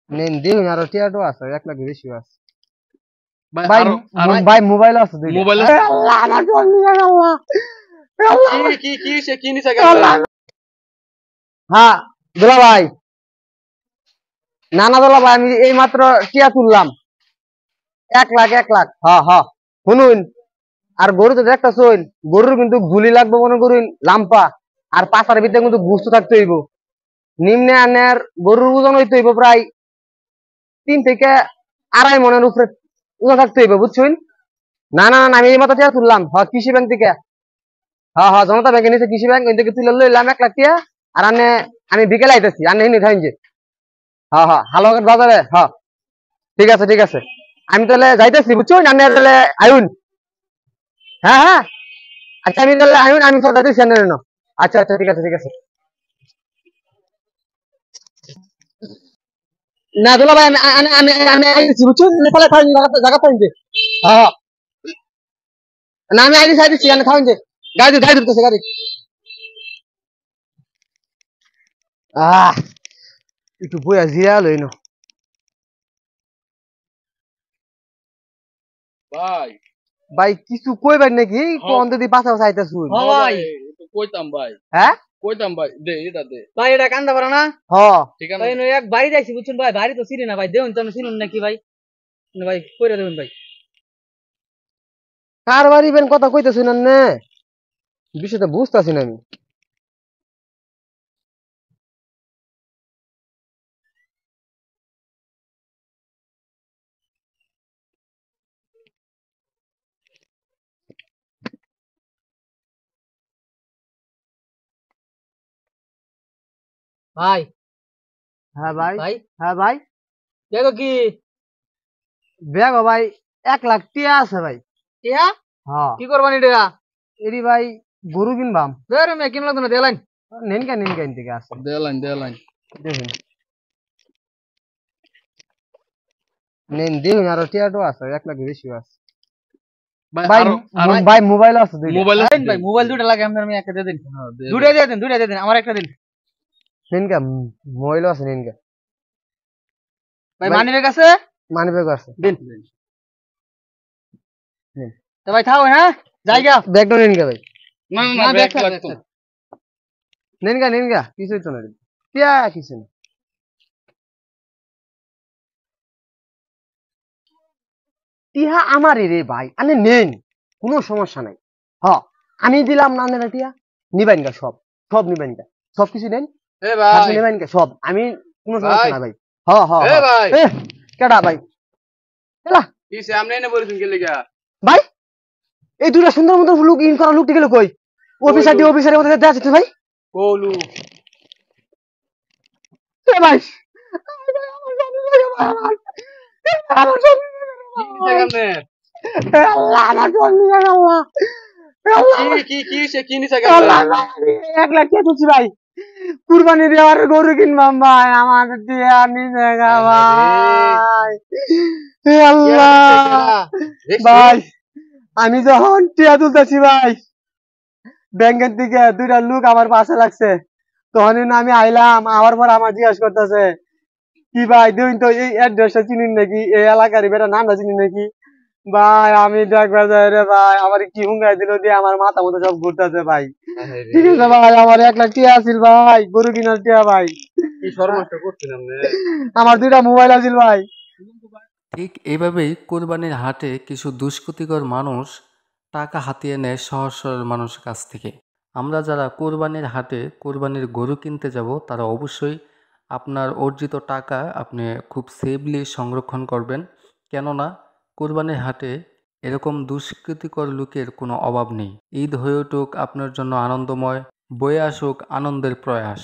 নেন দিন আর টিয়াটো আছে 1 লাখ বেশি আছে ভাই ভাই আরো আরো ভাই মোবাইল আছে দুইটা মোবাইল আল্লাহ আমার ফোন নিয়ে গেল আল্লাহ কি নিছে কেন হ্যাঁ দুলা ভাই নানা দুলা ভাই আমি এই মাত্র টিয়া তুললাম 1 লাখ হ্যাঁ হ্যাঁ শুনুন আর গরু তো একটা চইন গরুর কিন্তু গুলি লাগবে মনে করুন লাম্পা আর পাশার ভিতরে কিন্তু গুস্তু থাকতে হইব নিম্নে আনের গরুর ওজন হইতে হইব প্রায় 3 থেকে 2.5 মনের উপরে ওজন থাকতে হইব বুঝছেন না না না আমি এই মাত্র টিয়া তুললাম হ্যাঁ কৃষি ব্যাংক থেকে হ্যাঁ হ্যাঁ জনতা ব্যাংকে নিচে কৃষি ব্যাংক ওই থেকে তুলে লইলাম 1 লাখ টিয়া আর আনে আমি বিকেলে আইতেছি আনে হিনি খাইন যে হ্যাঁ হ্যাঁ হালুয়াঘাট বাজারে হ্যাঁ ঠিক আছে আমি তাহলে যাইতেছি বুঝছেন আনে তাহলে আইন হ্যাঁ হ্যাঁ আচ্ছা আমি তাহলে আইন আমি সব যাইতেছি আনে আচ্ছা আচ্ছা ঠিক আছে না দুলা ভাই আমি আমি আমি আমি আইছি বুঝছেন নেপালে খাইন জায়গা খাইন যে হ্যাঁ হ্যাঁ। না আমি আইছি আনে খাইন যে গাড়ি ধরতেছে গাড়ি আহ একটু বইয়া জিরা লই না ভাই ভাই কিছু কইবেন নাকি কোন যদি পাশা চাইতেছুন ভাই একটু কইতাম ভাই হ্যাঁ কইতাম ভাই দে এটা দে ভাই এটা কান্দা পারে না হ্যাঁ ঠিক আছে ভাই এক বাড়ি যাইছি বুঝছেন ভাই বাড়ি তো চিনি না ভাই দেউন তো চিনুন নাকি ভাই ভাই কইরা দেবেন ভাই কার বাড়ি বেন কথা কইতেছুন না বিষয়টা বুঝতাছি না আমি ভাই হ্যাঁ ভাই ভাই হ্যাঁ ভাই দেখো কি দেখো ভাই 1 লাখ টিয়া আছে ভাই টিয়া হ্যাঁ কি করবানি এটা এরি ভাই গরু কিনবাম বের মে কিনলো তো না দেলাইন নিনকা থেকে আছে দেলাইন দেখুন নেন দেখুন আর টিয়াটো আছে 1 লাখ বেশি আছে ভাই ভাই আরো ভাই মোবাইল আছে দুইটা মোবাইল ভাই মোবাইল দুটো লাগে আপনার আমি একটা দিয়ে দিন দে দুটো দিয়ে দিন আমার একটা দিন নিনকা মোবাইল আছে নিনকা ভাই মানি ব্যাগ আছে মানি ব্যাগ আছে দিন তো ভাই থাও হ্যাঁ জায়গা ব্যাগটা নিনকা ভাই না না না ব্যাগ ব্যাগ লাগতো লাগতো নিনকা কিছুই তো না টিয়া কিছু না টিহা আমারই রে ভাই আনে নেন কোনো সমস্যা নাই হ্যাঁ আমি দিলাম না নেন টিয়া নিবেন গা সব নিবেন গা সব কিছু নেন এ ভাই নিবেন গা সব আমি কোনো সমস্যা ভাই। না ভাই হ্যাঁ হ্যাঁ এ ভাই এ কেডা ভাই এলা কি সামনে এনে বলিস কি লাগা ভাই এই দুটা সুন্দর মতো লুক ইন করা লুক গেল কই অফিসারের মধ্যে দেয়া যেত ভাই কোলু এ ভাই আমার সব কি নিছে কেমনে আল্লাহ আমার সব নিয়ে গেল আল্লাহ কি নিছে আল্লাহ কেমনে 1 লাখ কে তুলছি ভাই কুরবানি দেওয়ার গরু কিনবাম ভাই আমার দিয়া নিছে গা ভাই এ আল্লাহ ভাই আমি যখন টিয়া তুলতেছি ভাই ব্যাংকের থেকে দুইটা লোক আমার পাশে লাগছে তখন আমি আইলাম আমার পর আমার জিজ্ঞাসা করতেছে কি ভাই দেখুন তো এই অ্যাড্রেসটা চিনেন নাকি এই এলাকার বেটা নামটা চিনেন নাকি ভাই আমি দেখবার যাই রে ভাই আমার কি হুঙ্গাই দিল দিয়ে আমার মাথা মতো সব ঘুরতেছে ভাই ঠিক আছে ভাই আমার 1 লাখ টিয়া আছিল ভাই গরু কিনার টিয়া ভাই কি সর্বনাশটা করছেন আপনি আমার দুইটা মোবাইল আছিল ভাই ঠিক এইভাবেই কোরবানির হাটে কিছু দুষ্কৃতিকর মানুষ টাকা হাতিয়ে নেয় সহজ সরল মানুষের কাছ থেকে। আমরা যারা কোরবানির হাটে কোরবানির গরু কিনতে যাব তারা অবশ্যই আপনার অর্জিত টাকা আপনি খুব সেফলি সংরক্ষণ করবেন, কেননা কোরবানির হাটে এরকম দুষ্কৃতিকর লোকের কোনো অভাব নেই। ঈদ হয়ে উঠুক আপনার জন্য আনন্দময়, বয়ে আসুক আনন্দের প্রয়াস।